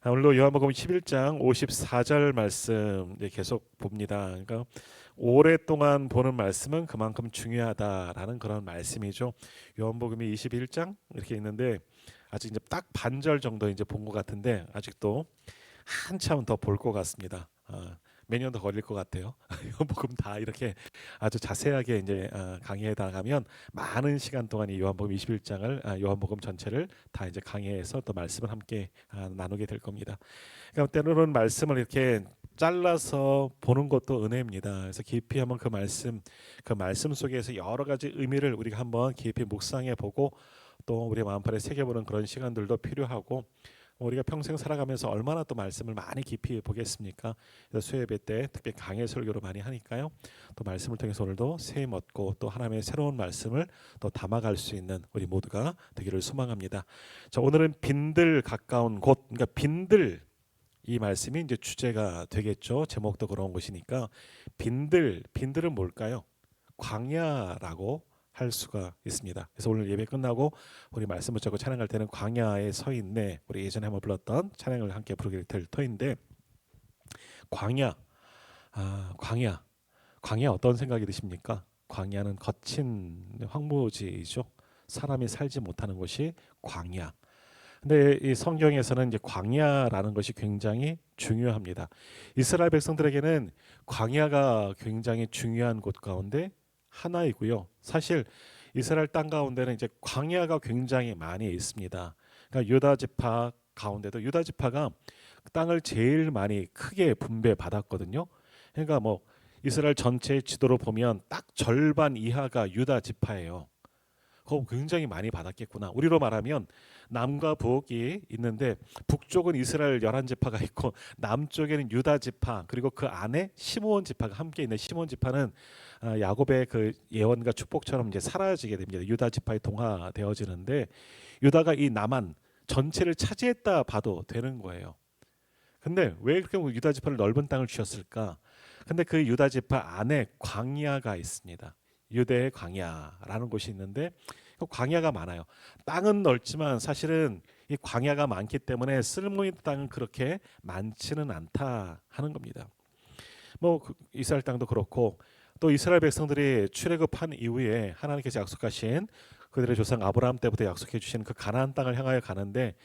오늘도 요한복음 11장 54절 말씀 계속 봅니다. 그러니까 오랫동안 보는 말씀은 그만큼 중요하다라는 그런 말씀이죠. 요한복음이 21장 이렇게 있는데 아직 이제 딱 반절 정도 이제 본 것 같은데 아직도 한참 더 볼 것 같습니다. 몇 년 더 걸릴 것 같아요. 요한복음 다 이렇게 아주 자세하게 이제 강의해 나가면 많은 시간 동안 이 요한복음 21장을 요한복음 전체를 다 이제 강의해서 또 말씀을 함께 나누게 될 겁니다. 그러니까 때로는 말씀을 이렇게 잘라서 보는 것도 은혜입니다. 그래서 깊이 한번 그 말씀 속에서 여러 가지 의미를 우리가 한번 깊이 묵상해 보고 또 우리 마음판에 새겨보는 그런 시간들도 필요하고 우리가 평생 살아가면서 얼마나 또 말씀을 많이 깊이 보겠습니까? 그래서 수요예배 때 특히 강해 설교를 많이 하니까요. 또 말씀을 통해서 오늘도 샘 얻고 또 하나님의 새로운 말씀을 또 담아갈 수 있는 우리 모두가 되기를 소망합니다. 자, 오늘은 빈들 가까운 곳, 그러니까 빈들 이 말씀이 이제 주제가 되겠죠. 제목도 그런 것이니까 빈들은 뭘까요? 광야라고 할 수가 있습니다. 그래서 오늘 예배 끝나고 우리 말씀 붙잡고 찬양할 때는 광야에 서 있네. 우리 예전에 한번 불렀던 찬양을 함께 부르게 될 터인데 광야, 광야 어떤 생각이 드십니까? 광야는 거친 황무지이죠. 사람이 살지 못하는 곳이 광야. 근데 이 성경에서는 이제 광야라는 것이 굉장히 중요합니다. 이스라엘 백성들에게는 광야가 굉장히 중요한 곳 가운데 하나이고요. 사실 이스라엘 땅 가운데는 이제 광야가 굉장히 많이 있습니다. 그러니까 유다 지파 가운데도 유다 지파가 땅을 제일 많이 크게 분배받았거든요. 그러니까 뭐 이스라엘 전체 지도로 보면 딱 절반 이하가 유다 지파예요. 그거 굉장히 많이 받았겠구나. 우리로 말하면 남과 북이 있는데 북쪽은 이스라엘 11지파가 있고 남쪽에는 유다 지파 그리고 그 안에 시므온 지파가 함께 있는 시므온 지파는 야곱의 그 예언과 축복처럼 이제 사라지게 됩니다. 유다 지파에 동화되어지는데 유다가 이 남한 전체를 차지했다 봐도 되는 거예요. 근데 왜 그렇게 유다 지파를 넓은 땅을 주셨을까? 근데 그 유다 지파 안에 광야가 있습니다. 유대의 광야라는 곳이 있는데 그 광야가 많아요. 땅은 넓지만 사실은 이 광야가 많기 때문에 쓸모있는 땅은 그렇게 많지는 않다 하는 겁니다. 뭐 이스라엘 땅도 그렇고 또 이스라엘 백성들이 출애굽한 이후에 하나님께서 약속하신 그들의 조상 아브라함 때부터 약속해 주신 그 가나안 땅을 향하여 가는데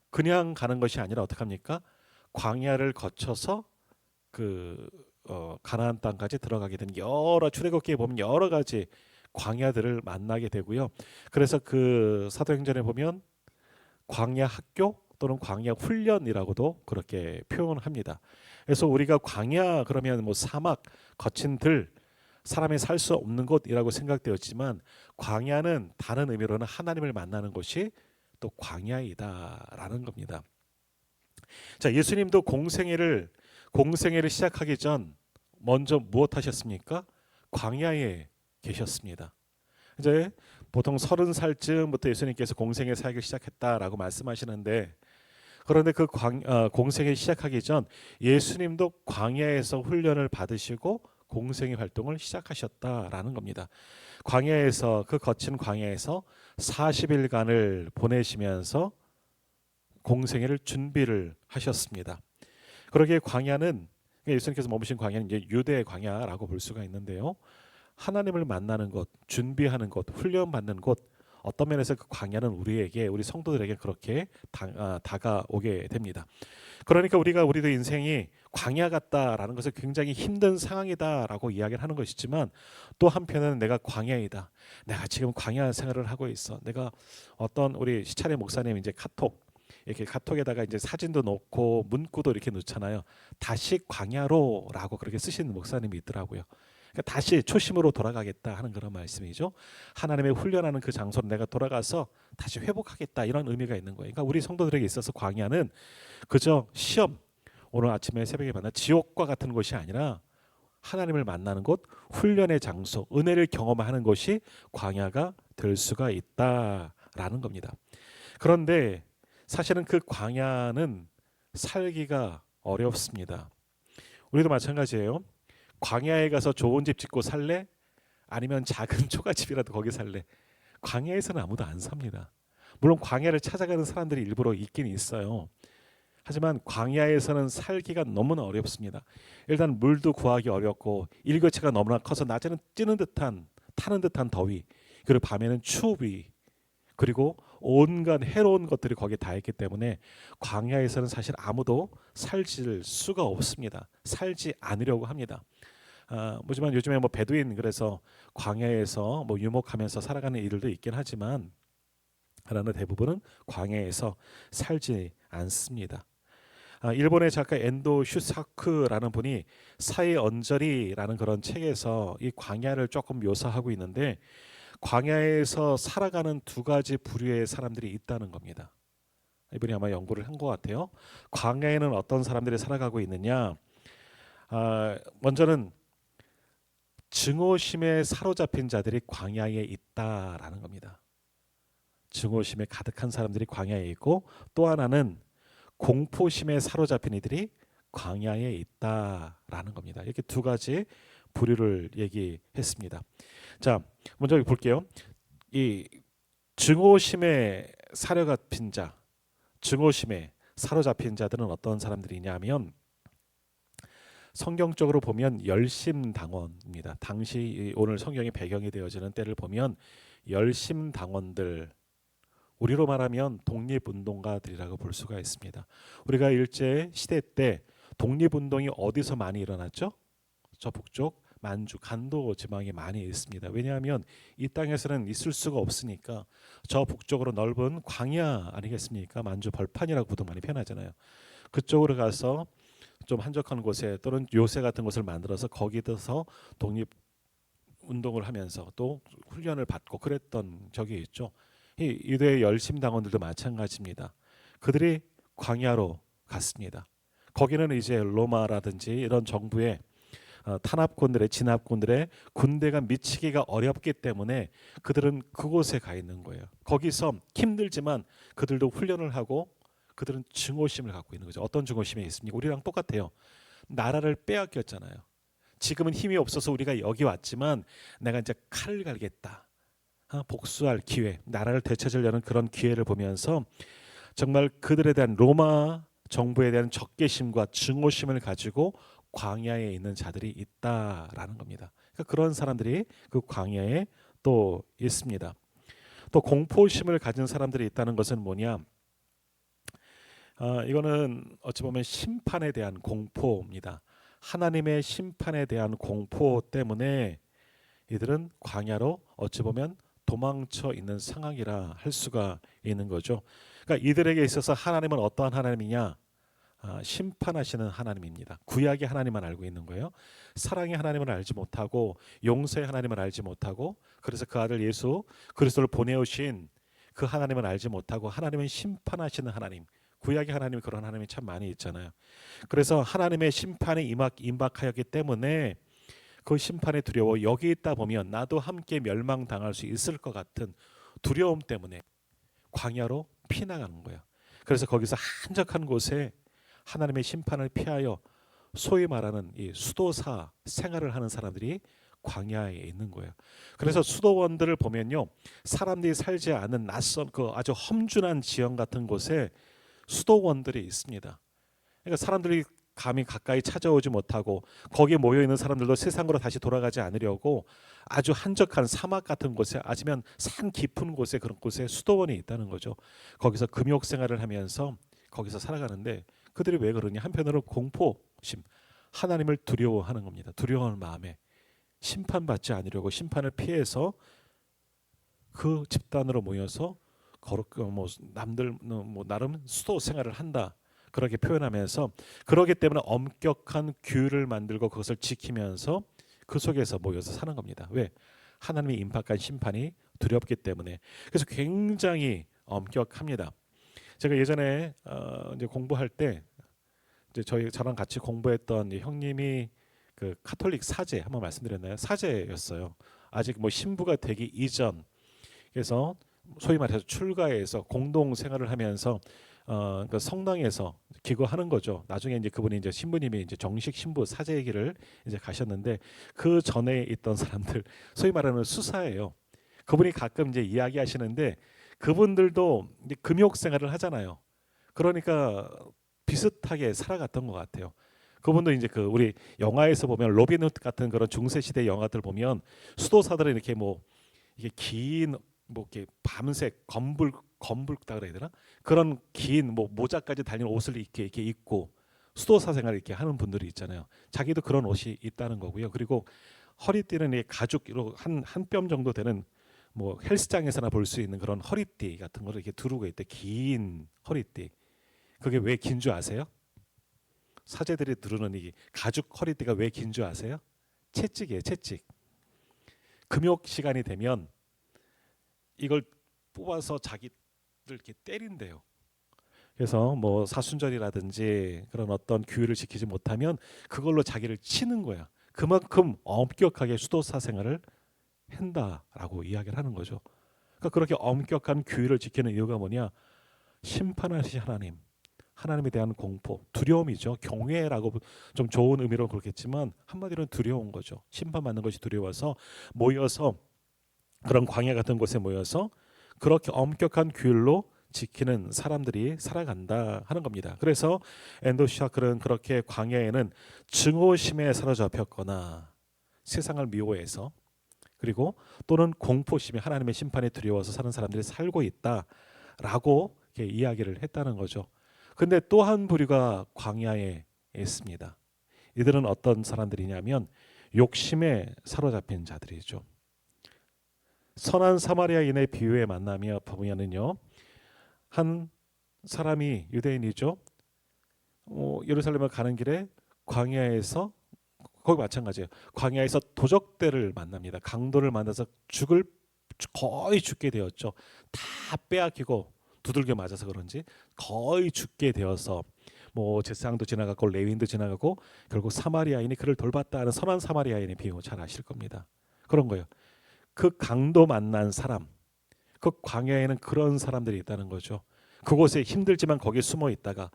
그냥 가는 것이 아니라 어떻게 합니까? 광야를 거쳐서 그 가나안 땅까지 들어가게 되는 여러 출애굽기에 보면 여러 가지 광야들을 만나게 되고요. 그래서 그 사도행전에 보면 광야 학교 또는 광야 훈련이라고도 그렇게 표현합니다. 그래서 우리가 광야 그러면 뭐 사막, 거친 들, 사람이 살 수 없는 곳이라고 생각되었지만 광야는 다른 의미로는 하나님을 만나는 곳이 또 광야이다라는 겁니다. 자, 예수님도 공생애를 시작하기 전 먼저 무엇 하셨습니까? 광야에 계셨습니다. 이제 보통 30살쯤부터 예수님께서 공생애 사역을 시작했다라고 말씀하시는데 그런데 그 공생애 시작하기 전 예수님도 광야에서 훈련을 받으시고 공생애 활동을 시작하셨다라는 겁니다. 광야에서 그 거친 광야에서 40일간을 보내시면서 공생애를 준비를 하셨습니다. 그러기에 광야는 예수님께서 머무신 광야는 이제 유대의 광야라고 볼 수가 있는데요. 하나님을 만나는 곳, 준비하는 곳, 훈련받는 곳 어떤 면에서 그 광야는 우리에게 우리 성도들에게 그렇게 다가오게 됩니다. 그러니까 우리도 인생이 광야 같다라는 것을 굉장히 힘든 상황이다라고 이야기를 하는 것이지만 또 한편은 내가 광야이다. 내가 지금 광야 생활을 하고 있어. 내가 어떤 우리 시차례 목사님 이제 이렇게 카톡에다가 이제 사진도 넣고 문구도 이렇게 넣잖아요. 다시 광야로라고 그렇게 쓰시는 목사님이 있더라고요. 그러니까 다시 초심으로 돌아가겠다 하는 그런 말씀이죠. 하나님의 훈련하는 그 장소로 내가 돌아가서 다시 회복하겠다 이런 의미가 있는 거예요. 그러니까 우리 성도들에게 있어서 광야는 그저 시험 오늘 아침에 새벽에 만난 지옥과 같은 곳이 아니라 하나님을 만나는 곳, 훈련의 장소, 은혜를 경험하는 곳이 광야가 될 수가 있다라는 겁니다. 그런데 사실은 그 광야는 살기가 어렵습니다. 우리도 마찬가지예요. 광야에 가서 좋은 집 짓고 살래? 아니면 작은 초가집이라도 거기 살래? 광야에서는 아무도 안 삽니다. 물론 광야를 찾아가는 사람들이 일부러 있긴 있어요. 하지만 광야에서는 살기가 너무나 어렵습니다. 일단 물도 구하기 어렵고 일교차가 너무나 커서 낮에는 찌는 듯한 타는 듯한 더위, 그리고 밤에는 추위, 그리고 온갖 해로운 것들이 거기에 다 있기 때문에 광야에서는 사실 아무도 살질 수가 없습니다. 살지 않으려고 합니다. 뭐지만 요즘에 뭐 베두인, 그래서 광야에서 뭐 유목하면서 살아가는 이들도 있긴 하지만 그러나 대부분은 광야에서 살지 않습니다. 일본의 작가 엔도 슈사크라는 분이 사회 언저리라는 그런 책에서 이 광야를 조금 묘사하고 있는데, 광야에서 살아가는 두 가지 부류의 사람들이 있다는 겁니다. 이분이 아마 연구를 한 것 같아요. 광야에는 어떤 사람들이 살아가고 있느냐? 먼저는 증오심에 사로잡힌 자들이 광야에 있다라는 겁니다. 증오심에 가득한 사람들이 광야에 있고, 또 하나는 공포심에 사로잡힌 이들이 광야에 있다라는 겁니다. 이렇게 두 가지 부류를 얘기했습니다. 자, 먼저 볼게요. 이 증오심에 사로잡힌 자, 증오심에 사로잡힌 자들은 어떤 사람들이냐면, 성경적으로 보면 열심당원입니다. 당시 오늘 성경의 배경이 되어지는 때를 보면 열심당원들, 우리로 말하면 독립운동가들이라고 볼 수가 있습니다. 우리가 일제 시대 때 독립운동이 어디서 많이 일어났죠? 저 북쪽 만주 간도 지방에 많이 있습니다. 왜냐하면 이 땅에서는 있을 수가 없으니까 저 북쪽으로 넓은 광야 아니겠습니까? 만주 벌판이라고 보통 많이 표현하잖아요. 그쪽으로 가서 좀 한적한 곳에 또는 요새 같은 곳을 만들어서 거기서 독립 운동을 하면서 또 훈련을 받고 그랬던 적이 있죠. 이 유대 열심 당원들도 마찬가지입니다. 그들이 광야로 갔습니다. 거기는 이제 로마라든지 이런 정부의 탄압군들의 진압군들의 군대가 미치기가 어렵기 때문에 그들은 그곳에 가 있는 거예요. 거기서 힘들지만 그들도 훈련을 하고 그들은 증오심을 갖고 있는 거죠. 어떤 증오심이 있습니까? 우리랑 똑같아요. 나라를 빼앗겼잖아요. 지금은 힘이 없어서 우리가 여기 왔지만 내가 이제 칼을 갈겠다. 복수할 기회, 나라를 되찾으려는 그런 기회를 보면서 정말 그들에 대한 로마 정부에 대한 적개심과 증오심을 가지고 광야에 있는 자들이 있다라는 겁니다. 그러니까 그런 사람들이 그 광야에 또 있습니다. 또 공포심을 가진 사람들이 있다는 것은 뭐냐? 이거는 어찌 보면 심판에 대한 공포입니다. 하나님의 심판에 대한 공포 때문에 이들은 광야로 어찌 보면 도망쳐 있는 상황이라 할 수가 있는 거죠. 그러니까 이들에게 있어서 하나님은 어떠한 하나님이냐? 심판하시는 하나님입니다. 구약의 하나님만 알고 있는 거예요. 사랑의 하나님을 알지 못하고 용서의 하나님을 알지 못하고, 그래서 그 아들 예수 그리스도를 보내오신 그 하나님을 알지 못하고 하나님은 심판하시는 하나님. 구약의 하나님이 그런 하나님이 참 많이 있잖아요. 그래서 하나님의 심판에 임박하였기 때문에 그 심판에 두려워 여기 있다 보면 나도 함께 멸망당할 수 있을 것 같은 두려움 때문에 광야로 피나가는 거예요. 그래서 거기서 한적한 곳에 하나님의 심판을 피하여 소위 말하는 이 수도사 생활을 하는 사람들이 광야에 있는 거예요. 그래서 수도원들을 보면요, 사람들이 살지 않은 낯선 그 아주 험준한 지형 같은 곳에 수도원들이 있습니다. 그러니까 사람들이 감히 가까이 찾아오지 못하고 거기에 모여 있는 사람들도 세상으로 다시 돌아가지 않으려고 아주 한적한 사막 같은 곳에, 아니면 산 깊은 곳에, 그런 곳에 수도원이 있다는 거죠. 거기서 금욕 생활을 하면서 거기서 살아가는데, 그들이 왜 그러냐? 한편으로 공포심, 하나님을 두려워하는 겁니다. 두려워하는 마음에 심판받지 않으려고 심판을 피해서 그 집단으로 모여서 뭐 남들 뭐 나름 수도 생활을 한다, 그렇게 표현하면서, 그러기 때문에 엄격한 규율을 만들고 그것을 지키면서 그 속에서 모여서 사는 겁니다. 왜? 하나님의 임박한 심판이 두렵기 때문에. 그래서 굉장히 엄격합니다. 제가 예전에 이제 공부할 때 이제 저랑 같이 공부했던 형님이 그 카톨릭 사제, 한번 말씀드렸나요? 사제였어요. 아직 뭐 신부가 되기 이전. 그래서 소위 말해서 출가해서 공동 생활을 하면서 그 성당에서 기거하는 거죠. 나중에 이제 그분이 이제 신부님이 이제 정식 신부 사제의 길을 이제 가셨는데, 그 전에 있던 사람들, 소위 말하는 수사예요. 그분이 가끔 이제 이야기하시는데, 그분들도 이제 금욕 생활을 하잖아요. 그러니까 비슷하게 살아갔던 것 같아요. 그분도 이제 그 우리 영화에서 보면 로빈 후드 같은 그런 중세 시대 영화들 보면 수도사들은 이렇게 뭐 이게 긴 뭐 이렇게 밤색 검붉다 그래야 되나? 그런 긴 뭐 모자까지 달린 옷을 이렇게 입고 수도사 생활을 이렇게 하는 분들이 있잖아요. 자기도 그런 옷이 있다는 거고요. 그리고 허리띠는 이 가죽으로 한 뼘 정도 되는 뭐 헬스장에서나 볼 수 있는 그런 허리띠 같은 거를 이렇게 두르고 있대. 긴 허리띠. 그게 왜 긴 줄 아세요? 사제들이 두르는 이 가죽 허리띠가 왜 긴 줄 아세요? 채찍이에요, 채찍. 금욕 시간이 되면 이걸 뽑아서 자기들 이렇게 때린대요. 그래서 뭐 사순절이라든지 그런 어떤 규율을 지키지 못하면 그걸로 자기를 치는 거야. 그만큼 엄격하게 수도사 생활을 한다라고 이야기를 하는 거죠. 그러니까 그렇게 엄격한 규율을 지키는 이유가 뭐냐? 심판하신 하나님, 하나님에 대한 공포, 두려움이죠. 경외라고 좀 좋은 의미로 그렇겠지만 한마디로는 두려운 거죠. 심판받는 것이 두려워서 모여서 그런 광야 같은 곳에 모여서 그렇게 엄격한 규율로 지키는 사람들이 살아간다 하는 겁니다. 그래서 엔도시아클은 그렇게 광야에는 증오심에 사로잡혔거나 세상을 미워해서 그리고 또는 공포심에 하나님의 심판에 두려워서 사는 사람들이 살고 있다라고 이렇게 이야기를 했다는 거죠. 근데 또 한 부류가 광야에 있습니다. 이들은 어떤 사람들이냐면 욕심에 사로잡힌 자들이죠. 선한 사마리아인의 비유에 만나며 보면은요, 한 사람이 유대인이죠. 예루살렘을 가는 길에 광야에서 거기 마찬가지예요. 광야에서 도적대를 만납니다. 강도를 만나서 거의 죽게 되었죠. 다 빼앗기고 두들겨 맞아서 그런지 거의 죽게 되어서 뭐 제사장도 지나가고 레위인도 지나가고 결국 사마리아인이 그를 돌봤다 하는 선한 사마리아인의 비유 잘 아실 겁니다. 그런 거예요. 그 강도 만난 사람, 그 광야에는 그런 사람들이 있다는 거죠. 그곳에 힘들지만 거기에 숨어 있다가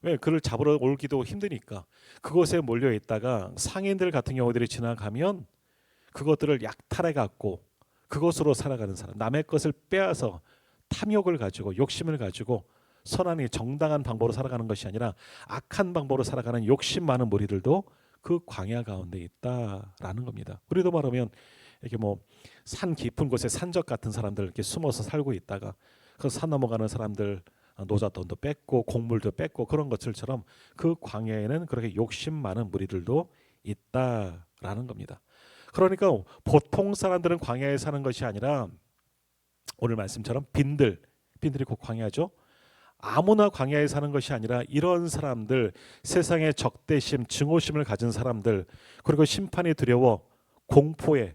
왜 그를 잡으러 올기도 힘드니까 그곳에 몰려 있다가 상인들 같은 경우들이 지나가면 그것들을 약탈해 갖고 그것으로 살아가는 사람, 남의 것을 빼앗아 탐욕을 가지고 욕심을 가지고 선한 정당한 방법으로 살아가는 것이 아니라 악한 방법으로 살아가는 욕심 많은 무리들도 그 광야 가운데 있다라는 겁니다. 우리도 말하면 이렇게 뭐 산 깊은 곳에 산적 같은 사람들 이렇게 숨어서 살고 있다가 그 산 넘어가는 사람들 노잣돈도 뺏고 곡물도 뺏고 그런 것들처럼 그 광야에는 그렇게 욕심 많은 무리들도 있다라는 겁니다. 그러니까 보통 사람들은 광야에 사는 것이 아니라 오늘 말씀처럼 빈들이 곧 광야죠. 아무나 광야에 사는 것이 아니라 이런 사람들, 세상의 적대심, 증오심을 가진 사람들, 그리고 심판이 두려워 공포에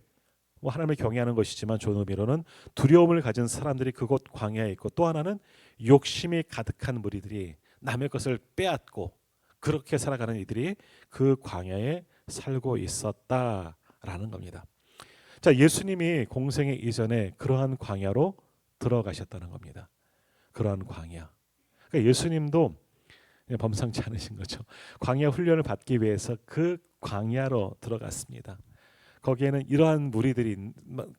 뭐 하나님을 경외하는 것이지만 좋은 의미로는 두려움을 가진 사람들이 그곳 광야에 있고, 또 하나는 욕심이 가득한 무리들이 남의 것을 빼앗고 그렇게 살아가는 이들이 그 광야에 살고 있었다라는 겁니다. 자, 예수님이 공생애 이전에 그러한 광야로 들어가셨다는 겁니다. 그러한 광야. 그러니까 예수님도 범상치 않으신 거죠. 광야 훈련을 받기 위해서 그 광야로 들어갔습니다. 거기에는 이러한 무리들이,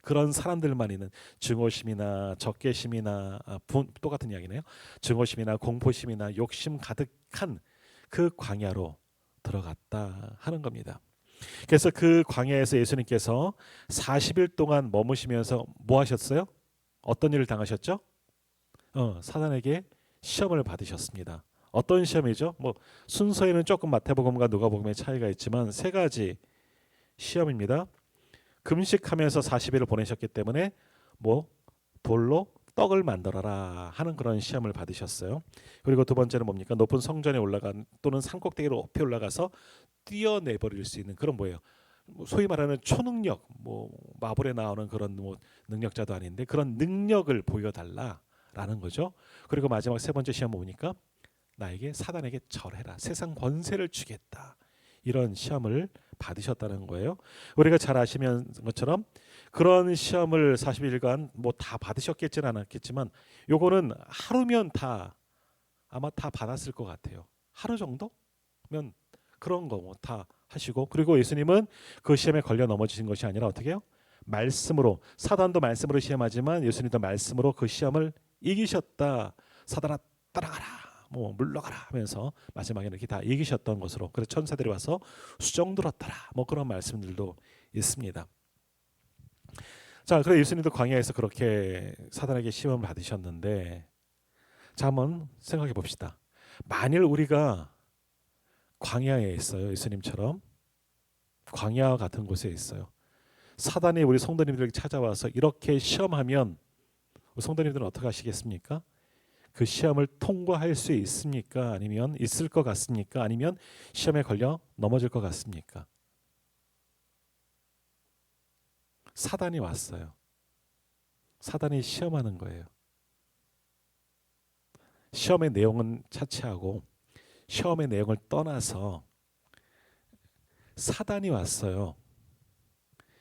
그런 사람들만 있는 증오심이나 적개심이나 똑같은 이야기네요. 증오심이나 공포심이나 욕심 가득한 그 광야로 들어갔다 하는 겁니다. 그래서 그 광야에서 예수님께서 40일 동안 머무시면서 뭐 하셨어요? 어떤 일을 당하셨죠? 사단에게 시험을 받으셨습니다. 어떤 시험이죠? 뭐 순서에는 조금 마태복음과 누가복음의 차이가 있지만 세 가지 시험입니다. 금식하면서 40일을 보내셨기 때문에 뭐 돌로 떡을 만들어라 하는 그런 시험을 받으셨어요. 그리고 두 번째는 뭡니까? 높은 성전에 올라간 또는 산꼭대기로 높이 올라가서 뛰어내버릴 수 있는 그런 뭐예요? 소위 말하는 초능력, 뭐 마블에 나오는 그런 뭐 능력자도 아닌데 그런 능력을 보여달라라는 거죠. 그리고 마지막 세 번째 시험 보니까 나에게 사단에게 절해라, 세상 권세를 주겠다, 이런 시험을 받으셨다는 거예요. 우리가 잘 아시는 것처럼 그런 시험을 40일간 뭐 다 받으셨겠지는 않았겠지만 요거는 하루면 아마 다 받았을 것 같아요. 하루 정도면 그런 거 뭐 다 하시고, 그리고 예수님은 그 시험에 걸려 넘어지신 것이 아니라 어떻게 해요? 말씀으로, 사단도 말씀으로 시험하지만 예수님도 말씀으로 그 시험을 이기셨다. 사단아 따라가라, 뭐 물러가라 하면서 마지막에 이렇게 다 이기셨던 것으로, 그래서 천사들이 와서 수정 들었더라, 뭐 그런 말씀들도 있습니다. 자, 그래서 예수님도 광야에서 그렇게 사단에게 시험을 받으셨는데, 자, 한번 생각해 봅시다. 만일 우리가 광야에 있어요, 예수님처럼 광야 같은 곳에 있어요. 사단이 우리 성도님들에게 찾아와서 이렇게 시험하면 성도님들은 어떻게 하시겠습니까? 그 시험을 통과할 수 있습니까? 아니면 있을 것 같습니까? 아니면 시험에 걸려 넘어질 것 같습니까? 사단이 왔어요. 사단이 시험하는 거예요. 시험의 내용은 차치하고, 시험의 내용을 떠나서 사단이 왔어요.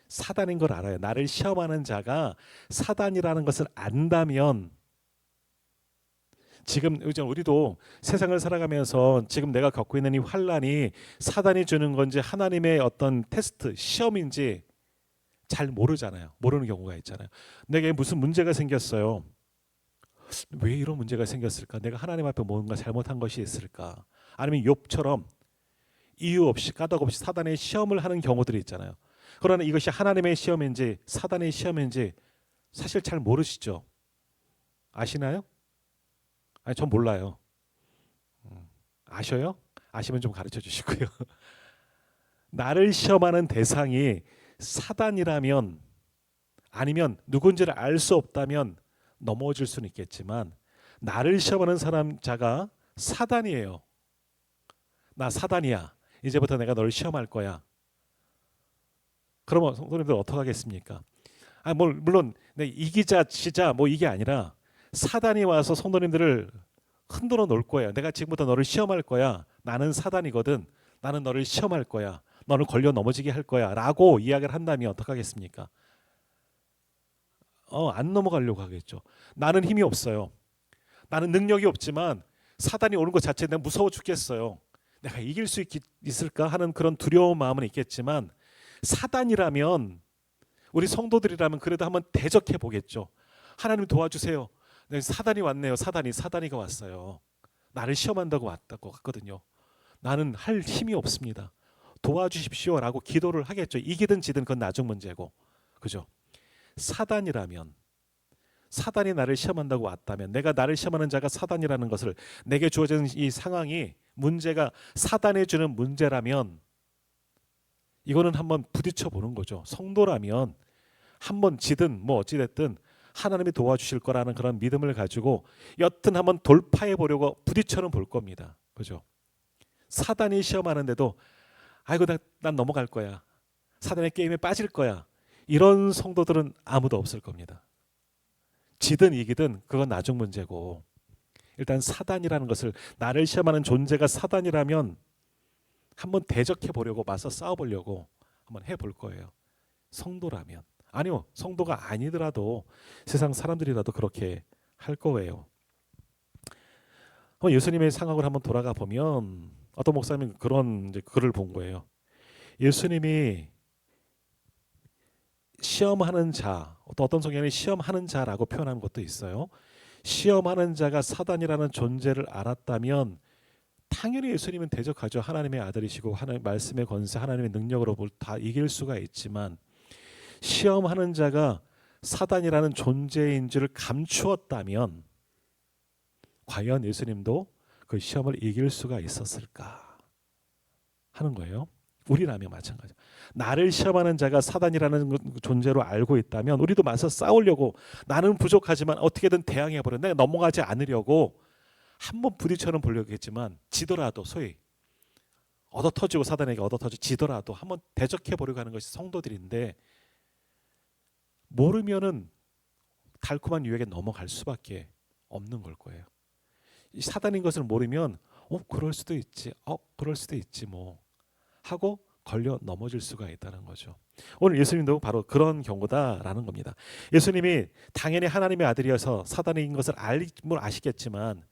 사단인 걸 알아요. 나를 시험하는 자가 사단이라는 것을 안다면, 지금 우리도 세상을 살아가면서 지금 내가 겪고 있는 이 환란이 사단이 주는 건지 하나님의 어떤 테스트, 시험인지 잘 모르잖아요. 모르는 경우가 있잖아요. 내게 무슨 문제가 생겼어요. 왜 이런 문제가 생겼을까? 내가 하나님 앞에 뭔가 잘못한 것이 있을까? 아니면 욥처럼 이유 없이 까닭 없이 사단의 시험을 하는 경우들이 있잖아요. 그러나 이것이 하나님의 시험인지 사단의 시험인지 사실 잘 모르시죠? 아시나요? 아니, 전 몰라요. 아셔요? 아시면 좀 가르쳐 주시고요. 나를 시험하는 대상이 사단이라면, 아니면 누군지를 알 수 없다면 넘어질 수는 있겠지만, 나를 시험하는 사람 자가 사단이에요. 나 사단이야. 이제부터 내가 너를 시험할 거야. 그러면 성도님들 어떻게 하겠습니까? 물론 이기자 지자 뭐 이게 아니라 사단이 와서 성도님들을 흔들어 놓을 거야. 내가 지금부터 너를 시험할 거야. 나는 사단이거든. 나는 너를 시험할 거야. 너를 걸려 넘어지게 할 거야. 라고 이야기를 한다면 어떻게 하겠습니까? 안 넘어가려고 하겠죠. 나는 힘이 없어요. 나는 능력이 없지만 사단이 오는 것 자체에 내가 무서워 죽겠어요. 내가 이길 수 있을까 하는 그런 두려운 마음은 있겠지만, 사단이라면, 우리 성도들이라면 그래도 한번 대적해 보겠죠. 하나님 도와주세요. 사단이 왔네요. 사단이가 왔어요. 나를 시험한다고 왔다고 갔거든요. 나는 할 힘이 없습니다. 도와주십시오라고 기도를 하겠죠. 이기든 지든 그건 나중 문제고, 그죠? 사단이라면, 사단이 나를 시험한다고 왔다면, 내가 나를 시험하는 자가 사단이라는 것을, 내게 주어진 이 상황이 문제가 사단이 주는 문제라면, 이거는 한번 부딪혀 보는 거죠. 성도라면 한번 지든 뭐 어찌 됐든 하나님이 도와주실 거라는 그런 믿음을 가지고 여튼 한번 돌파해 보려고 부딪혀는 볼 겁니다. 그죠? 사단이 시험하는데도 아이고 난 넘어갈 거야. 사단의 게임에 빠질 거야. 이런 성도들은 아무도 없을 겁니다. 지든 이기든 그건 나중 문제고, 일단 사단이라는 것을, 나를 시험하는 존재가 사단이라면 한번 대적해 보려고, 맞서 싸워 보려고 한번 해볼 거예요. 성도라면. 아니요, 성도가 아니더라도 세상 사람들이라도 그렇게 할 거예요. 예수님의 상황을 한번 돌아가 보면 어떤 목사님이 그런 이제 글을 본 거예요. 예수님이 시험하는 자, 어떤 성경에는 시험하는 자라고 표현한 것도 있어요. 시험하는 자가 사단이라는 존재를 알았다면 당연히 예수님은 대적하죠. 하나님의 아들이시고 하나님 말씀의 권세, 하나님의 능력으로 뭘 다 이길 수가 있지만, 시험하는 자가 사단이라는 존재인 줄을 감추었다면 과연 예수님도 그 시험을 이길 수가 있었을까 하는 거예요. 우리라면 마찬가지. 나를 시험하는 자가 사단이라는 존재로 알고 있다면 우리도 맞서 싸우려고, 나는 부족하지만 어떻게든 대항해 버려. 내가 넘어가지 않으려고 한번 부딪혀는 보려고 했지만, 지더라도, 소위 얻어터지고 사단에게 얻어터져 지더라도 한번 대적해 보려고 하는 것이 성도들인데, 모르면은 달콤한 유혹에 넘어갈 수밖에 없는 걸 거예요. 이 사단인 것을 모르면 그럴 수도 있지, 그럴 수도 있지 뭐 하고 걸려 넘어질 수가 있다는 거죠. 오늘 예수님도 바로 그런 경우다라는 겁니다. 예수님이 당연히 하나님의 아들이어서 사단인 것을 아시겠지만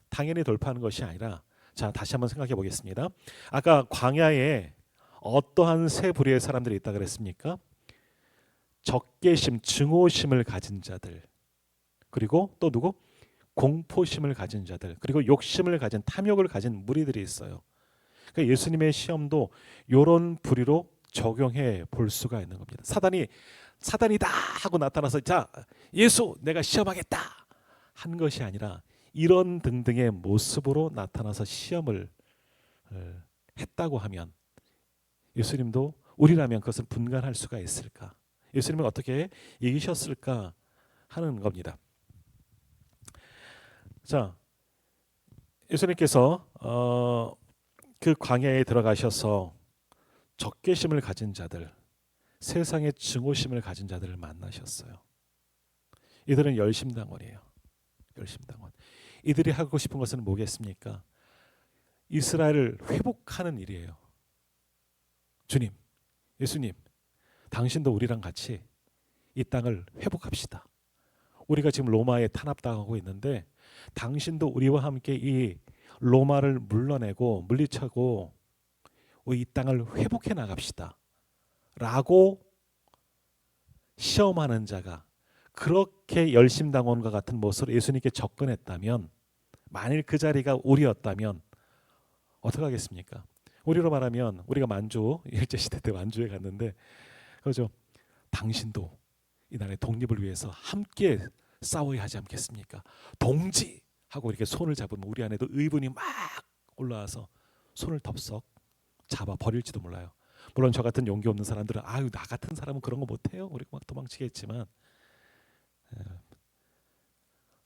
당연히 돌파하는 것이 아니라, 자, 다시 한번 생각해 보겠습니다. 아까 광야에 어떠한 세 부류의 사람들이 있다 그랬습니까? 적개심, 증오심을 가진 자들, 그리고 또 누구? 공포심을 가진 자들, 그리고 욕심을 가진, 탐욕을 가진 무리들이 있어요. 그러니까 예수님의 시험도 이런 부류로 적용해 볼 수가 있는 겁니다. 사단이다 하고 나타나서 자 예수 내가 시험하겠다 한 것이 아니라 이런 등등의 모습으로 나타나서 시험을 했다고 하면 예수님도 우리라면 그것을 분간할 수가 있을까? 예수님은 어떻게 이기셨을까 하는 겁니다. 자, 예수님께서 그 광야에 들어가셔서 적개심을 가진 자들, 세상의 증오심을 가진 자들을 만나셨어요. 이들은 열심당원이에요. 열심당원. 이들이 하고 싶은 것은 뭐겠습니까? 이스라엘을 회복하는 일이에요. 주님, 예수님, 당신도 우리랑 같이 이 땅을 회복합시다. 우리가 지금 로마에 탄압당하고 있는데 당신도 우리와 함께 이 로마를 물러내고 물리치고 이 땅을 회복해 나갑시다. 라고 시험하는 자가 그렇게 열심당원과 같은 모습으로 예수님께 접근했다면, 만일 그 자리가 우리였다면 어떻게 하겠습니까? 우리로 말하면 우리가 만주 일제시대 때 만주에 갔는데 그죠? 당신도 이 나라의 독립을 위해서 함께 싸워야 하지 않겠습니까? 동지 하고 이렇게 손을 잡으면 우리 안에도 의분이 막 올라와서 손을 덥석 잡아 버릴지도 몰라요. 물론 저 같은 용기 없는 사람들은 아유 나 같은 사람은 그런 거 못해요. 우리 막 도망치겠지만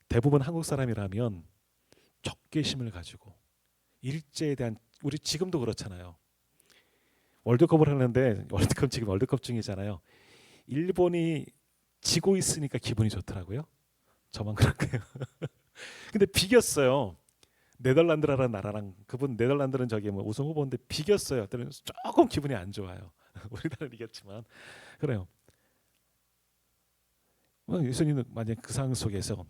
대부분 한국 사람이라면 적개심을 가지고 일제에 대한, 우리 지금도 그렇잖아요. 월드컵을 하는데 월드컵 지금 월드컵 중이잖아요. 일본이 지고 있으니까 기분이 좋더라고요. 저만 그럴까요? 근데 비겼어요. 네덜란드라는 나라랑, 그분 네덜란드는 저기 뭐 우승 후보인데 비겼어요. 그때는 조금 기분이 안 좋아요. 우리나라는 이겼지만 그래요. 예수님은 만약 그 상황 속에서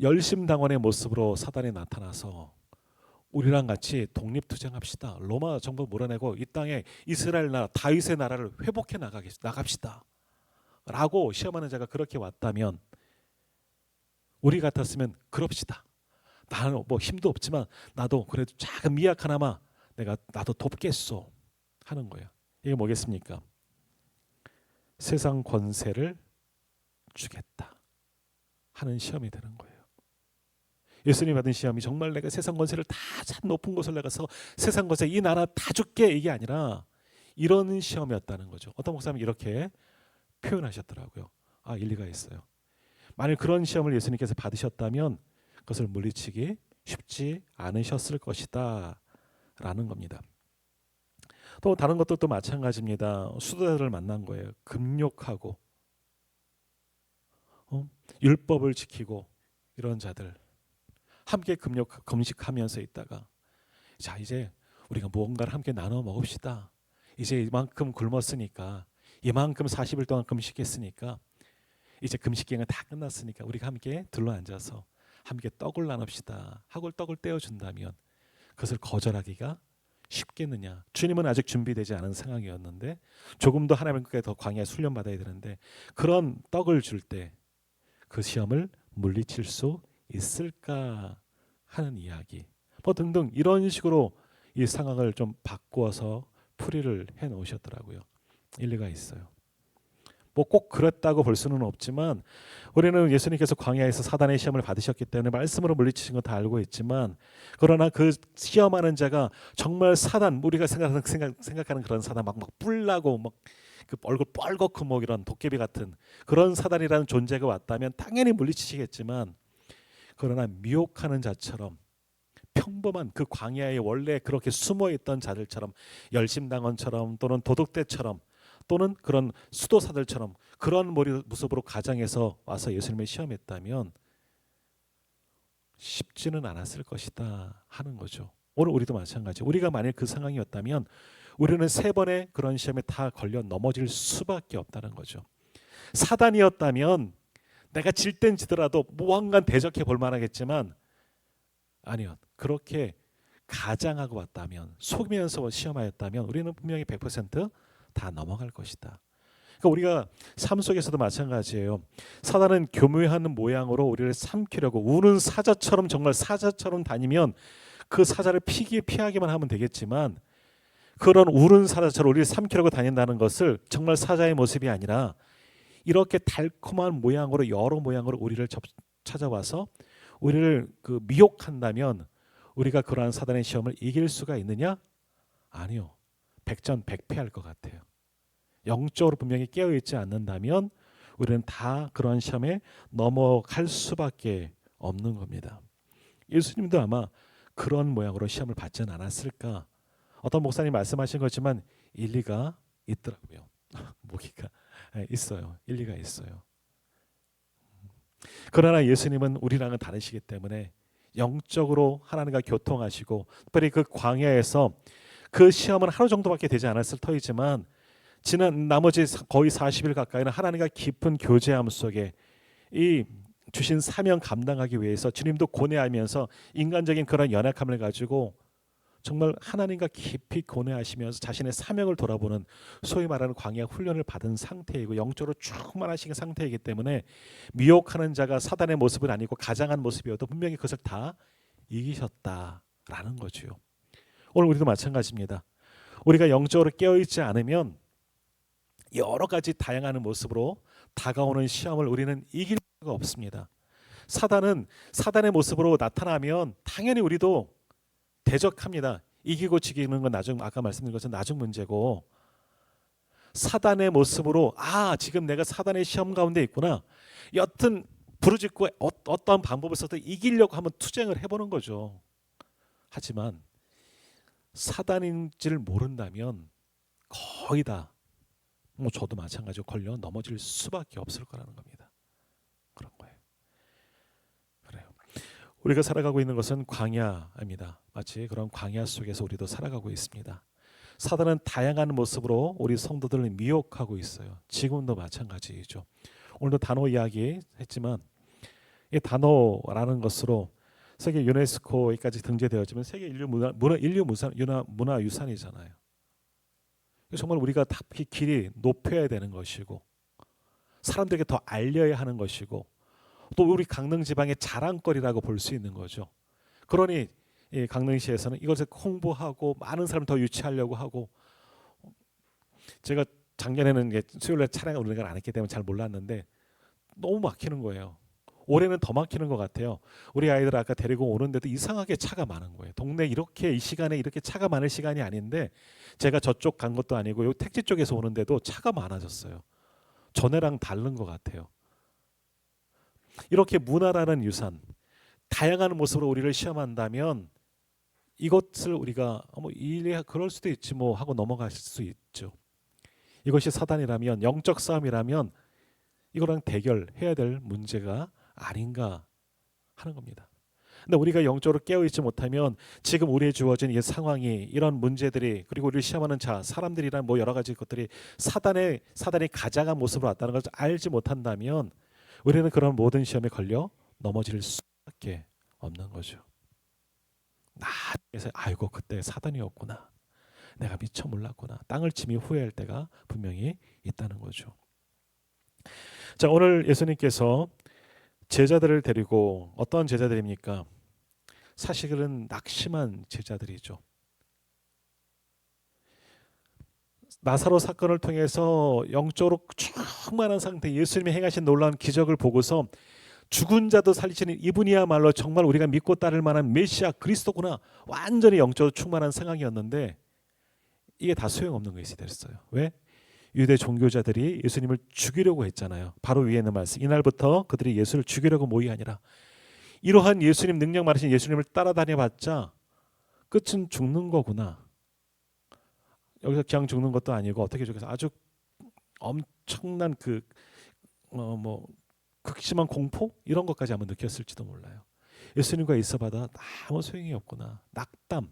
열심당원의 모습으로 사단이 나타나서 우리랑 같이 독립투쟁합시다. 로마 정부 몰아내고 이 땅에 이스라엘 나라 다윗의 나라를 회복해 나갑시다. 라고 시험하는 자가 그렇게 왔다면 우리 같았으면 그럽시다. 나는 뭐 힘도 없지만 나도 그래도 작은 미약 하나만 나도 돕겠소 하는 거예요. 이게 뭐겠습니까? 세상 권세를 주겠다 하는 시험이 되는 거예요. 예수님 받은 시험이 정말 내가 세상 권세를 다 높은 곳을 나가서 세상 권세 이 나라 다 줄게 이게 아니라 이런 시험이었다는 거죠. 어떤 목사님이 이렇게 표현하셨더라고요. 아, 일리가 있어요. 만일 그런 시험을 예수님께서 받으셨다면 그것을 물리치기 쉽지 않으셨을 것이다 라는 겁니다. 또 다른 것도 또 마찬가지입니다. 수도자들을 만난 거예요. 금욕하고 율법을 지키고 이런 자들 함께 금식하면서 있다가 자 이제 우리가 무언가를 함께 나눠 먹읍시다. 이제 이만큼 굶었으니까, 이만큼 40일 동안 금식했으니까 이제 금식 기간이 다 끝났으니까 우리가 함께 둘러앉아서 함께 떡을 나눕시다 하고 떡을 떼어준다면 그것을 거절하기가 쉽겠느냐. 주님은 아직 준비되지 않은 상황이었는데 조금 더 하나님께 더 광야에 훈련받아야 되는데 그런 떡을 줄 때 그 시험을 물리칠 수 있을까 하는 이야기 뭐 등등 이런 식으로 이 상황을 좀 바꾸어서 풀이를 해 놓으셨더라고요. 일리가 있어요. 뭐 꼭 그랬다고 볼 수는 없지만 우리는 예수님께서 광야에서 사단의 시험을 받으셨기 때문에 말씀으로 물리치신 건 다 알고 있지만, 그러나 그 시험하는 자가 정말 사단, 우리가 생각하는 그런 사단 막 뿔나고 막 그 얼굴 뻘겋고 뭐 이런 도깨비 같은 그런 사단이라는 존재가 왔다면 당연히 물리치시겠지만, 그러나 미혹하는 자처럼 평범한 그 광야에 원래 그렇게 숨어있던 자들처럼 열심당원처럼 또는 도둑대처럼 또는 그런 수도사들처럼 그런 모습으로 가정에서 와서 예수님을 시험했다면 쉽지는 않았을 것이다 하는 거죠. 오늘 우리도 마찬가지. 우리가 만약 그 상황이었다면 우리는 3번의 그런 시험에 다 걸려 넘어질 수밖에 없다는 거죠. 사단이었다면 내가 질 땐 지더라도 무언가 대적해 볼 만하겠지만 아니요. 그렇게 가장하고 왔다면, 속이면서 시험하였다면 우리는 분명히 100%다 넘어갈 것이다. 그러니까 우리가 삶 속에서도 마찬가지예요. 사단은 교묘한 모양으로 우리를 삼키려고 우는 사자처럼, 정말 사자처럼 다니면 그 사자를 피하기만 하면 되겠지만, 그런 우는 사자처럼 우리를 삼키려고 다닌다는 것을 정말 사자의 모습이 아니라 이렇게 달콤한 모양으로, 여러 모양으로 우리를 찾아와서 우리를 그 미혹한다면 우리가 그러한 사단의 시험을 이길 수가 있느냐? 아니요. 백전백패할 것 같아요. 영적으로 분명히 깨어있지 않는다면 우리는 다 그런 시험에 넘어갈 수밖에 없는 겁니다. 예수님도 아마 그런 모양으로 시험을 받지는 않았을까. 어떤 목사님 말씀하신 거지만 일리가 있더라고요. 모기가 있어요. 일리가 있어요. 그러나 예수님은 우리랑은 다르시기 때문에 영적으로 하나님과 교통하시고, 특별히 그 광야에서 그 시험은 하루 정도밖에 되지 않았을 터이지만 지난 나머지 거의 40일 가까이는 하나님과 깊은 교제함 속에 이 주신 사명 감당하기 위해서 주님도 고뇌하면서 인간적인 그런 연약함을 가지고 정말 하나님과 깊이 고뇌하시면서 자신의 사명을 돌아보는, 소위 말하는 광야 훈련을 받은 상태이고 영적으로 충만하신 상태이기 때문에 미혹하는 자가 사단의 모습은 아니고 가장한 모습이어도 분명히 그것을 다 이기셨다라는 거죠. 오늘 우리도 마찬가지입니다. 우리가 영적으로 깨어있지 않으면 여러 가지 다양한 모습으로 다가오는 시험을 우리는 이길 수가 없습니다. 사단은 사단의 모습으로 나타나면 당연히 우리도 대적합니다. 이기고 지기는 건 나중, 아까 말씀드린 것은 나중 문제고, 사단의 모습으로 지금 내가 사단의 시험 가운데 있구나, 여튼 부르짖고 어떠한 방법을 써도 이기려고 한번 투쟁을 해보는 거죠. 하지만 사단인지를 모른다면 거의 다, 저도 마찬가지로 걸려 넘어질 수밖에 없을 거라는 겁니다. 그런 거예요. 그래요. 우리가 살아가고 있는 것은 광야입니다. 마치 그런 광야 속에서 우리도 살아가고 있습니다. 사단은 다양한 모습으로 우리 성도들을 미혹하고 있어요. 지금도 마찬가지죠. 오늘도 단어 이야기 했지만 이 단어라는 것으로 세계 유네스코에까지 등재되었지만 세계 인류 문화 유산이잖아요. 정말 우리가 답히 길이 높여야 되는 것이고 사람들에게 더 알려야 하는 것이고 또 우리 강릉 지방의 자랑거리라고 볼 수 있는 거죠. 그러니 이 강릉시에서는 이것을 홍보하고 많은 사람 더 유치하려고 하고, 제가 작년에는 수요일에 차량을 운행을 안 했기 때문에 잘 몰랐는데 너무 막히는 거예요. 올해는 더 막히는 것 같아요. 우리 아이들 아까 데리고 오는데도 이상하게 차가 많은 거예요. 동네 이렇게 이 시간에 이렇게 차가 많을 시간이 아닌데 제가 저쪽 간 것도 아니고 요 택지 쪽에서 오는데도 차가 많아졌어요. 전에랑 다른 것 같아요. 이렇게 문화라는 유산, 다양한 모습으로 우리를 시험한다면 이것을 우리가 그럴 수도 있지 뭐 하고 넘어갈 수 있죠. 이것이 사단이라면, 영적 싸움이라면 이거랑 대결해야 될 문제가 아닌가 하는 겁니다. 근데 우리가 영적으로 깨어있지 못하면 지금 우리에 주어진 이 상황이, 이런 문제들이, 그리고 우리를 시험하는 사람들이란 여러 가지 것들이 사단이 가장한 모습으로 왔다는 것을 알지 못한다면 우리는 그런 모든 시험에 걸려 넘어질 수밖에 없는 거죠. 나중에서 아이고 그때 사단이었구나, 내가 미처 몰랐구나, 땅을 치며 후회할 때가 분명히 있다는 거죠. 자, 오늘 예수님께서 제자들을 데리고, 어떤 제자들입니까? 사실은 낙심한 제자들이죠. 나사로 사건을 통해서 영적으로 충만한 상태, 예수님이 행하신 놀라운 기적을 보고서 죽은 자도 살리시는 이분이야말로 정말 우리가 믿고 따를 만한 메시아 그리스도구나, 완전히 영적으로 충만한 상황이었는데 이게 다 소용없는 것이 됐어요. 왜? 유대 종교자들이 예수님을 죽이려고 했잖아요. 바로 위에 있는 말씀, 이날부터 그들이 예수를 죽이려고 모의하니라. 이러한 예수님, 능력 많으신 예수님을 따라다녀봤자 끝은 죽는 거구나. 여기서 그냥 죽는 것도 아니고 어떻게 죽여서 아주 엄청난 극심한 공포 이런 것까지 한번 느꼈을지도 몰라요. 예수님과 있어봐도 아무 소용이 없구나. 낙담.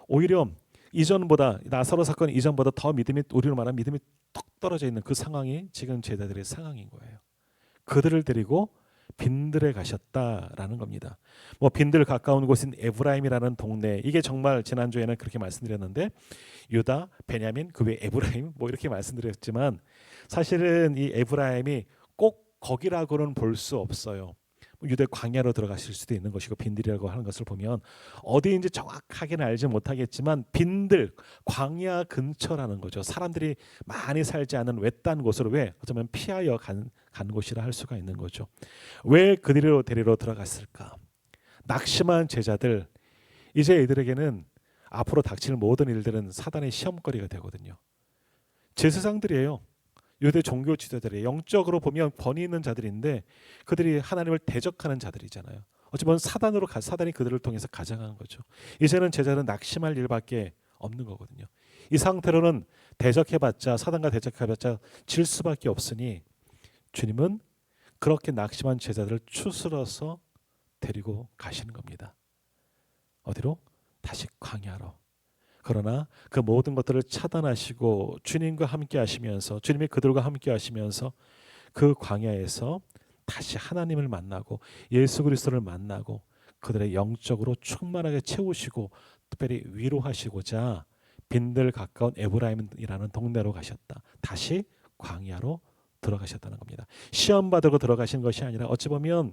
오히려 이전보다, 나사로 사건 이전보다 더 우리로 말하면 믿음이 뚝 떨어져 있는 그 상황이 지금 제자들의 상황인 거예요. 그들을 데리고 빈들에 가셨다라는 겁니다. 뭐 빈들 가까운 곳인 에브라임이라는 동네, 이게 정말 지난주에는 그렇게 말씀드렸는데 유다, 베냐민, 그 외 에브라임 뭐 이렇게 말씀드렸지만 사실은 이 에브라임이 꼭 거기라고는 볼 수 없어요. 유대 광야로 들어가실 수도 있는 것이고 빈들이라고 하는 것을 보면 어디인지 정확하게는 알지 못하겠지만 빈들, 광야 근처라는 거죠. 사람들이 많이 살지 않은 외딴 곳으로, 왜? 어쩌면 피하여 간 곳이라 할 수가 있는 거죠. 왜 그들로 데리러 들어갔을까? 낙심한 제자들, 이제 이들에게는 앞으로 닥칠 모든 일들은 사단의 시험거리가 되거든요. 제사장들이에요. 유대 종교 지도자들이 영적으로 보면 권위 있는 자들인데 그들이 하나님을 대적하는 자들이잖아요. 어찌 보면 사단이 그들을 통해서 가장한 거죠. 이제는 제자는 낙심할 일밖에 없는 거거든요. 이 상태로는 사단과 대적해봤자 질 수밖에 없으니 주님은 그렇게 낙심한 제자들을 추스러서 데리고 가시는 겁니다. 어디로? 다시 광야로. 그러나 그 모든 것들을 차단하시고 주님과 함께 하시면서, 주님이 그들과 함께 하시면서 그 광야에서 다시 하나님을 만나고 예수 그리스도를 만나고 그들의 영적으로 충만하게 채우시고 특별히 위로하시고자 빈들 가까운 에브라임이라는 동네로 가셨다. 다시 광야로 들어가셨다는 겁니다. 시험 받으러 들어가신 것이 아니라 어찌 보면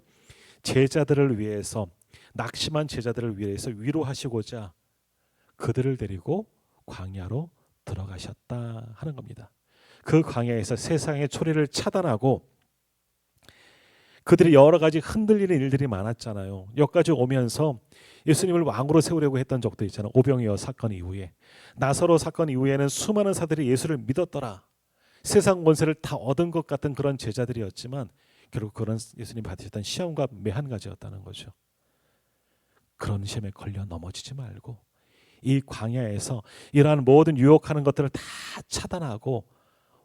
제자들을 위해서, 낙심한 제자들을 위해서 위로하시고자 그들을 데리고 광야로 들어가셨다 하는 겁니다. 그 광야에서 세상의 소리를 차단하고, 그들이 여러 가지 흔들리는 일들이 많았잖아요. 여기까지 오면서 예수님을 왕으로 세우려고 했던 적도 있잖아요. 오병이어 사건 이후에, 나사로 사건 이후에는 수많은 사들이 예수를 믿었더라. 세상 권세를 다 얻은 것 같은 그런 제자들이었지만 결국 그런 예수님 받으셨던 시험과 매한 가지였다는 거죠. 그런 시험에 걸려 넘어지지 말고 이 광야에서 이러한 모든 유혹하는 것들을 다 차단하고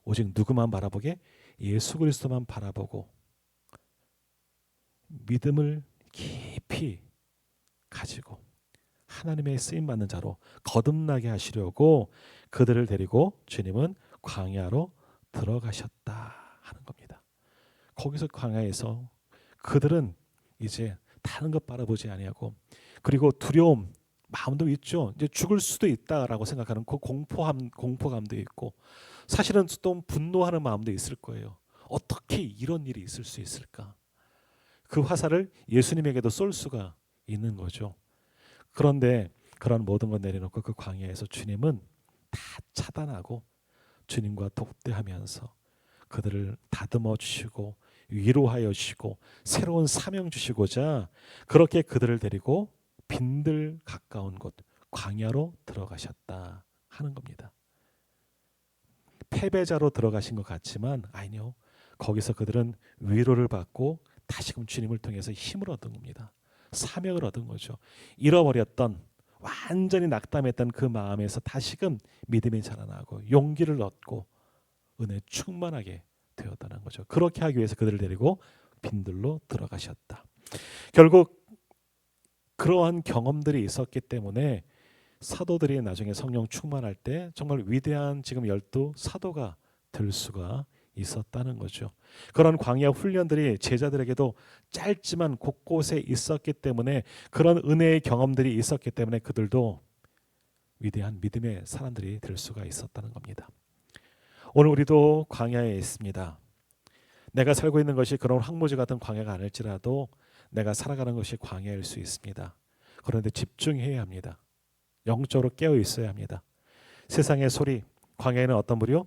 오직 누구만 바라보게? 예수 그리스도만 바라보고 믿음을 깊이 가지고 하나님의 쓰임받는 자로 거듭나게 하시려고 그들을 데리고 주님은 광야로 들어가셨다 하는 겁니다. 거기서 광야에서 그들은 이제 다른 것 바라보지 아니하고, 그리고 두려움, 마음도 있죠. 이제 죽을 수도 있다라고 생각하는 그 공포감도 있고, 사실은 또 분노하는 마음도 있을 거예요. 어떻게 이런 일이 있을 수 있을까? 그 화살을 예수님에게도 쏠 수가 있는 거죠. 그런데 그런 모든 걸 내려놓고 그 광야에서 주님은 다 차단하고 주님과 독대하면서 그들을 다듬어 주시고 위로하여 주시고 새로운 사명 주시고자 그렇게 그들을 데리고 빈들 가까운 곳 광야로 들어가셨다 하는 겁니다. 패배자로 들어가신 것 같지만 아니요. 거기서 그들은 위로를 받고 다시금 주님을 통해서 힘을 얻은 겁니다. 사명을 얻은 거죠. 잃어버렸던, 완전히 낙담했던 그 마음에서 다시금 믿음이 자라나고 용기를 얻고 은혜 충만하게 되었다는 거죠. 그렇게 하기 위해서 그들을 데리고 빈들로 들어가셨다. 결국 그러한 경험들이 있었기 때문에 사도들이 나중에 성령 충만할 때 정말 위대한 지금 12 사도가 될 수가 있었다는 거죠. 그런 광야 훈련들이 제자들에게도 짧지만 곳곳에 있었기 때문에, 그런 은혜의 경험들이 있었기 때문에 그들도 위대한 믿음의 사람들이 될 수가 있었다는 겁니다. 오늘 우리도 광야에 있습니다. 내가 살고 있는 것이 그런 황무지 같은 광야가 아닐지라도 내가 살아가는 것이 광야일 수 있습니다. 그런데 집중해야 합니다. 영적으로 깨어 있어야 합니다. 세상의 소리, 광야에는 어떤 무리요?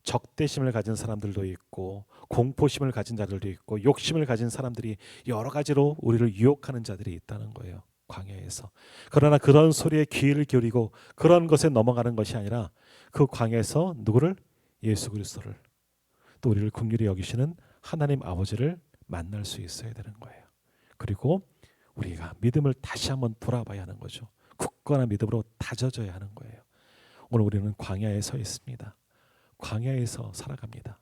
적대심을 가진 사람들도 있고 공포심을 가진 자들도 있고 욕심을 가진 사람들이 여러 가지로 우리를 유혹하는 자들이 있다는 거예요. 광야에서. 그러나 그런 소리에 귀를 기울이고 그런 것에 넘어가는 것이 아니라 그 광야에서 누구를? 예수 그리스도를, 또 우리를 긍휼히 여기시는 하나님 아버지를 만날 수 있어야 되는 거예요. 그리고 우리가 믿음을 다시 한번 돌아봐야 하는 거죠. 굳건한 믿음으로 다져져야 하는 거예요. 오늘 우리는 광야에 서 있습니다. 광야에서 살아갑니다.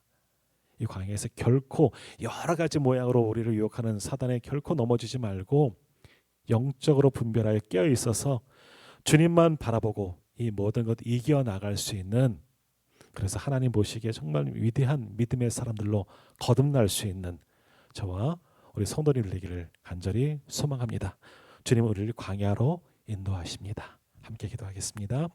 이 광야에서 결코 여러 가지 모양으로 우리를 유혹하는 사단에 결코 넘어지지 말고 영적으로 분별하여 깨어 있어서 주님만 바라보고 이 모든 것 이겨나갈 수 있는, 그래서 하나님 보시기에 정말 위대한 믿음의 사람들로 거듭날 수 있는 저와 우리 성도님들 되기를 간절히 소망합니다. 주님 우리를 광야로 인도하십니다. 함께 기도하겠습니다.